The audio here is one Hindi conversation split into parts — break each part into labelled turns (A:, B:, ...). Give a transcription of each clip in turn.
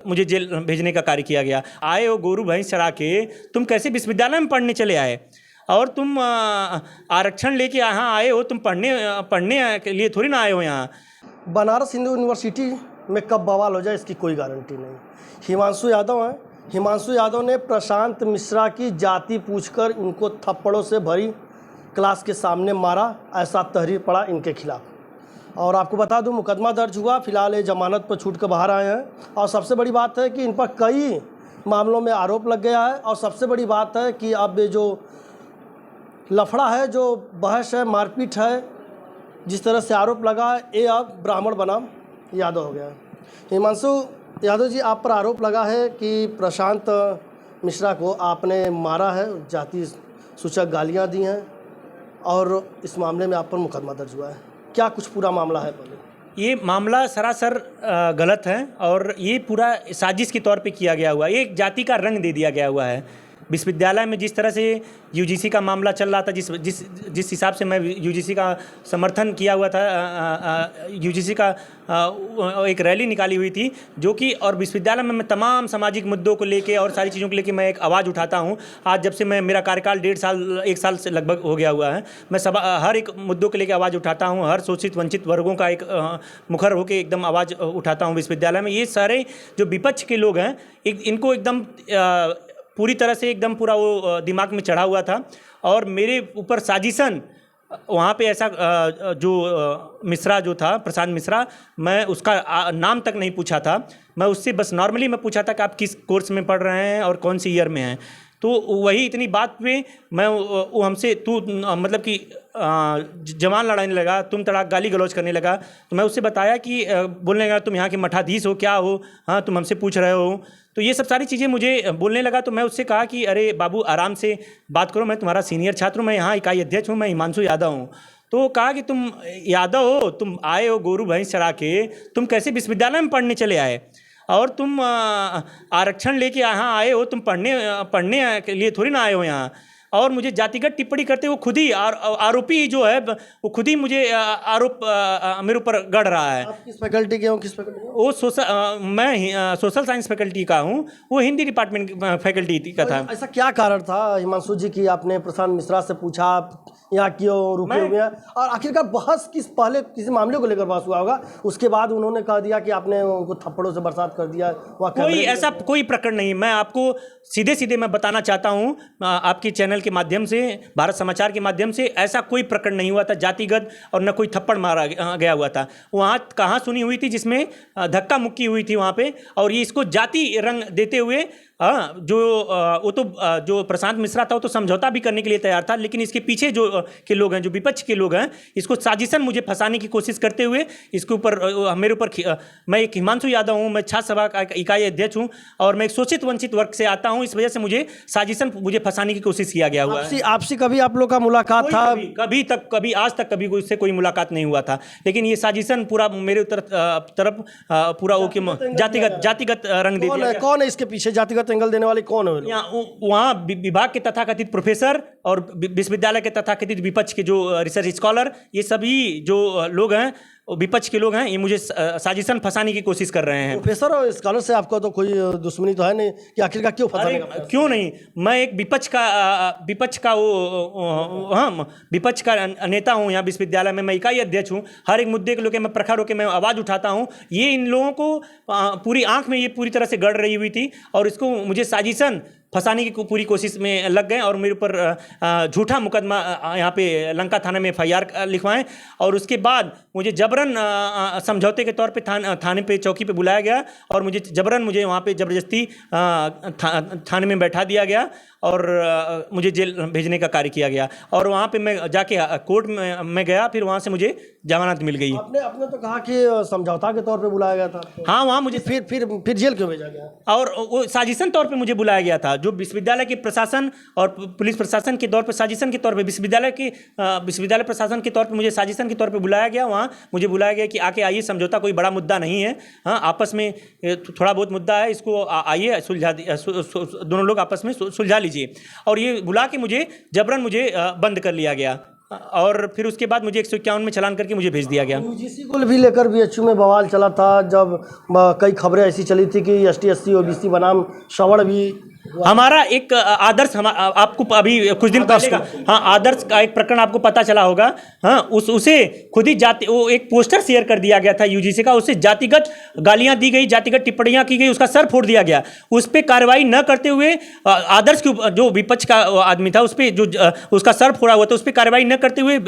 A: मुझे जेल भेजने का कार्य किया गया। आए हो गोरू भैंस चरा के, तुम कैसे विश्वविद्यालय में पढ़ने चले आए? और तुम आरक्षण लेके यहाँ आए हो, तुम पढ़ने के लिए थोड़ी ना आए हो यहाँ।
B: बनारस हिंदू यूनिवर्सिटी में कब बवाल हो जाए इसकी कोई गारंटी नहीं। हिमांशु यादव हैं, हिमांशु यादव ने प्रशांत मिश्रा की जाति पूछकर उनको थप्पड़ों से भरी क्लास के सामने मारा, ऐसा तहरीर पड़ा इनके खिलाफ। और आपको बता दूं, मुकदमा दर्ज हुआ, फिलहाल ये जमानत पर छूट कर बाहर आए हैं। और सबसे बड़ी बात है कि इन पर कई मामलों में आरोप लग गया है। और सबसे बड़ी बात है कि अब ये जो लफड़ा है, जो बहस है, मारपीट है, जिस तरह से आरोप लगा, ये अब ब्राह्मण बनाम यादव हो गया है। हिमांशु यादव जी, आप पर आरोप लगा है कि प्रशांत मिश्रा को आपने मारा है, जाति सूचक गालियां दी हैं, और इस मामले में आप पर मुकदमा दर्ज हुआ है। क्या कुछ पूरा मामला है? पहले
A: ये मामला सरासर गलत है और ये पूरा साजिश के तौर पे किया गया हुआ है। एक जाति का रंग दे दिया गया हुआ है। विश्वविद्यालय में जिस तरह से यूजीसी का मामला चल रहा था, जिस हिसाब से मैं यूजीसी का समर्थन किया हुआ था, यूजीसी का एक रैली निकाली हुई थी, जो कि और विश्वविद्यालय में मैं तमाम सामाजिक मुद्दों को लेके और सारी चीज़ों को लेके मैं एक आवाज़ उठाता हूँ। आज जब से मेरा कार्यकाल 1.5 साल से लगभग हो गया हुआ है, मैं हर एक मुद्दों को लेकर आवाज़ उठाता हूँ। हर शोषित वंचित वर्गों का एक मुखर होकर एकदम आवाज़ उठाता हूँ विश्वविद्यालय में। ये सारे जो विपक्ष के लोग हैं, इनको एकदम पूरी तरह से एकदम पूरा वो दिमाग में चढ़ा हुआ था। और मेरे ऊपर साजिशन वहाँ पे ऐसा जो मिश्रा जो था, प्रशांत मिश्रा, मैं उसका नाम तक नहीं पूछा था। मैं उससे बस नॉर्मली मैं पूछा था कि आप किस कोर्स में पढ़ रहे हैं और कौन सी ईयर में हैं। तो वही इतनी बात पे मैं वो हमसे तू मतलब कि जवान लड़ाने लगा, तुम तड़ाक गाली गलौज करने लगा। तो मैं उससे बताया कि बोलने लगा तुम यहाँ के मठाधीश हो, क्या हो, हाँ तुम हमसे पूछ रहे हो। तो ये सब सारी चीज़ें मुझे बोलने लगा। तो मैं उससे कहा कि अरे बाबू आराम से बात करो, मैं तुम्हारा सीनियर छात्र हूँ, मैं यहाँ इकाई अध्यक्ष हूँ, मैं हिमांशु यादव हूँ। तो कहा कि तुम यादव हो, तुम आए हो गोरू भैंस चरा के, तुम कैसे विश्वविद्यालय में पढ़ने चले आए? और तुम आरक्षण लेके यहाँ आए हो, तुम पढ़ने के लिए थोड़ी ना आए हो यहाँ। और मुझे जातिगत टिप्पणी करते वो खुद ही आरोपी जो है, वो खुद ही मुझे आरोप मेरे ऊपर गढ़ रहा है।
B: आप किस फैकल्टी के हो? किस फैकल्टी के हो?
A: वो मैं सोशल साइंस फैकल्टी का हूँ, वो हिंदी डिपार्टमेंट फैकल्टी का था।
B: ऐसा क्या कारण था हिमांशु जी की आपने प्रशांत मिश्रा से पूछा यहाँ क्यों रुके हुए हैं? और आखिरकार बहस पहले किसी मामले को लेकर बहस हुआ होगा, उसके बाद उन्होंने कह दिया कि आपने उनको थप्पड़ों से बरसात कर दिया।
A: कोई ऐसा कोई प्रकरण नहीं। मैं आपको सीधे मैं बताना चाहता हूँ आपके चैनल के माध्यम से, भारत समाचार के माध्यम से, ऐसा कोई प्रकरण नहीं हुआ था जातिगत, और न कोई थप्पड़ मारा गया हुआ था। वहाँ कहाँ सुनी हुई थी जिसमें धक्का मुक्की हुई थी वहाँ पे, और ये इसको जाति रंग देते हुए जो प्रशांत मिश्रा था वो तो समझौता भी करने के लिए तैयार था, लेकिन इसके पीछे जो के लोग हैं, जो विपक्ष के लोग हैं, इसको साजिशन मुझे फंसाने की कोशिश करते हुए इसके ऊपर मेरे ऊपर मैं एक हिमांशु यादव हूँ, मैं छात्र सभा का इकाई अध्यक्ष हूँ, और मैं एक शोषित वंचित वर्ग से आता हूँ। इस वजह से मुझे साजिशन मुझे फंसाने की कोशिश किया गया हुआ है।
B: आपसे कभी आप लोग का मुलाकात था?
A: कभी आज तक कभी उससे कोई मुलाकात नहीं हुआ था, लेकिन ये साजिशन पूरा मेरे तरफ पूरा जातिगत रंग दे दिया।
B: कौन है इसके पीछे? जातिगत एंगल देने वाले कौन है?
A: वहाँ विभाग के तथाकथित प्रोफेसर और विश्वविद्यालय के तथाकथित विपक्ष के जो रिसर्च स्कॉलर, ये सभी जो लोग हैं, विपक्ष के लोग हैं, ये मुझे साजिशन फंसाने की कोशिश कर रहे हैं।
B: प्रोफेसर और स्कॉलर से आपको तो कोई दुश्मनी तो है नहीं कि आखिरकार क्यों फंसाने का?
A: क्यों नहीं, मैं एक विपक्ष का नेता हूँ यहाँ विश्वविद्यालय में, मैं इकाई अध्यक्ष हूँ। हर एक मुद्दे को लेकर मैं प्रखर होकर मैं आवाज़ उठाता हूँ। ये इन लोगों को पूरी आंख में ये पूरी तरह से गड़ रही हुई थी, और इसको मुझे साजिशन फंसाने की पूरी कोशिश में लग गए, और मेरे ऊपर झूठा मुकदमा यहाँ पे लंका थाने में FIR लिखवाएं, और उसके बाद मुझे जबरन समझौते के तौर पे थाने पे चौकी पे बुलाया गया, और मुझे वहाँ पे ज़बरदस्ती थाने में बैठा दिया गया, और मुझे जेल भेजने का कार्य किया गया। और वहाँ पे मैं जाके कोर्ट में गया, फिर वहाँ से मुझे जमानत मिल गई।
B: आपने तो कहा कि समझौता के तौर पे बुलाया गया था।
A: हाँ, वहाँ मुझे
B: फिर जेल क्यों भेजा गया?
A: और वो साजिशन तौर पे मुझे बुलाया गया था, जो विश्वविद्यालय के प्रशासन और पुलिस प्रशासन के तौर पे साजिशन के तौर पे विश्वविद्यालय प्रशासन के तौर पे मुझे साजिशन के तौर पे बुलाया गया। वहाँ मुझे बुलाया गया कि आके आइए, समझौता कोई बड़ा मुद्दा नहीं है, हाँ आपस में थोड़ा बहुत मुद्दा है, इसको आइए दोनों लोग आपस में सुलझा लीजिए। और ये बुला के मुझे जबरन बंद कर लिया गया। और फिर उसके बाद मुझे 151 में चालान करके मुझे भेज दिया गया।
B: यूजीसी को भी लेकर बीएचयू में बवाल चला था, जब कई खबरें ऐसी चली थी कि एसटी एससी ओबीसी बनाम श्रवण भी
A: हमारा एक आदर्श आपको अभी कुछ दिन पहले का, हाँ, आदर्श का एक प्रकरण आपको पता चला होगा। हाँ, उसे खुद ही जाति, वो एक पोस्टर शेयर कर दिया गया था यूजीसी का, उसे जातिगत गालियां दी गई, जातिगत टिप्पणियां की गई, उसका सर फोड़ दिया गया। उस पर कार्रवाई न करते हुए आदर्श के जो विपक्ष का आदमी था, उस पर जो उसका सर फोड़ा हुआ था, उस पर कार्रवाई न करते हुए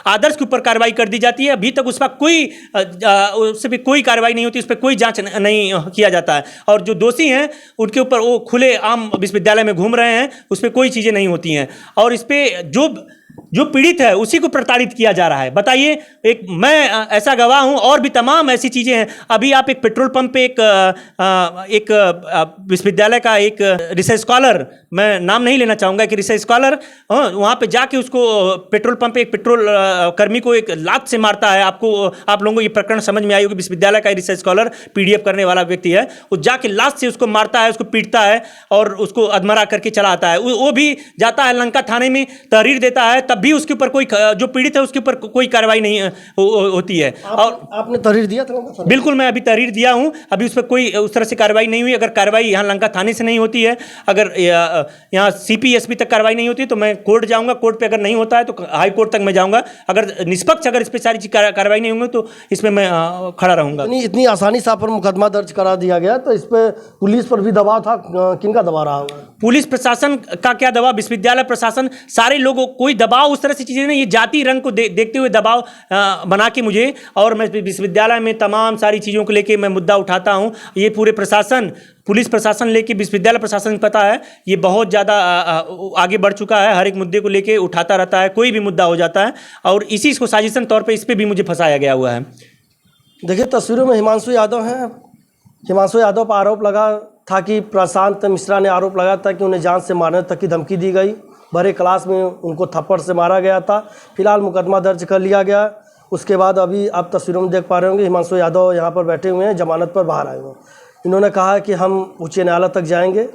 A: आदर्श के ऊपर कार्रवाई कर दी जाती है। अभी तक उस पर कोई कार्रवाई नहीं होती, उस पर कोई जाँच नहीं किया जाता है। और जो दोषी हैं उनके ऊपर वो खुले आम विश्वविद्यालय में घूम रहे हैं, उस पर कोई चीज़ें नहीं होती हैं। और इस पे जो पीड़ित है उसी को प्रताड़ित किया जा रहा है। बताइए, एक मैं ऐसा गवाह हूं, और भी तमाम ऐसी चीज़ें हैं। अभी आप एक पेट्रोल पंप पे एक विश्वविद्यालय का एक रिसर्च स्कॉलर, मैं नाम नहीं लेना चाहूँगा, कि रिसर्च स्कॉलर वहाँ पे जाके उसको पेट्रोल पंप पे एक पेट्रोल कर्मी को एक लात से मारता है। आप लोगों को ये प्रकरण समझ में आई होगी। विश्वविद्यालय का रिसर्च स्कॉलर पीडीएफ करने वाला व्यक्ति है, वो जाके लात से उसको मारता है, उसको पीटता है और उसको अधमरा करके चला आता है। वो भी जाता है लंका थाने में, तहरीर देता है, तब भी उसके ऊपर कोई, जो पीड़ित है उसके ऊपर कोई कार्रवाई नहीं होती है। और
B: आपने तहरीर दिया था?
A: बिल्कुल, मैं अभी तहरीर दिया हूं, अभी उस पर कोई उस तरह से कार्रवाई नहीं हुई। अगर कार्रवाई यहाँ लंका थाने से नहीं होती है, अगर यहाँ सीपीएसपी तक कार्रवाई नहीं होती, तो मैं कोर्ट जाऊंगा। कोर्ट पे अगर नहीं होता है तो हाई कोर्ट तक मैं जाऊंगा। अगर निष्पक्ष अगर इस पर सारी चीज कार्रवाई नहीं होंगी तो इसमें मैं खड़ा रहूंगा।
B: इतनी आसानी से आप पर मुकदमा दर्ज करा दिया गया, तो इस पर पुलिस पर भी दबाव था, किनका दबाव रहा होगा?
A: पुलिस प्रशासन का क्या दबाव, विश्वविद्यालय प्रशासन, सारे लोगों, कोई दबाव उस तरह से चीज़ें नहीं। ये जाति रंग को देखते हुए दबाव बना के मुझे, और मैं विश्वविद्यालय में तमाम सारी चीज़ों को लेके मैं मुद्दा उठाता हूँ। ये पूरे प्रशासन, पुलिस प्रशासन लेके विश्वविद्यालय प्रशासन को पता है, ये बहुत ज़्यादा आगे बढ़ चुका है, हर एक मुद्दे को लेके उठाता रहता है, कोई भी मुद्दा हो जाता है, और इसी को साजिशन तौर पर इस पर भी मुझे फंसाया गया हुआ है।
B: देखिए, तस्वीरों में हिमांशु यादव हैं। हिमांशु यादव पर आरोप लगा था कि प्रशांत मिश्रा ने आरोप लगाया था कि उन्हें जान से मारने तक की धमकी दी गई। भरे क्लास में उनको थप्पड़ से मारा गया था। फिलहाल मुकदमा दर्ज कर लिया गया। उसके बाद अभी आप तस्वीरों में देख पा रहे होंगे, हिमांशु यादव यहाँ पर बैठे हुए हैं, जमानत पर बाहर आए हुए हैं। इन्होंने कहा है कि हम उच्च न्यायालय तक जाएंगे,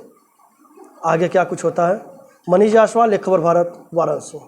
B: आगे क्या कुछ होता है। मनीष जायसवाल, एक खबर भारत, वाराणसी।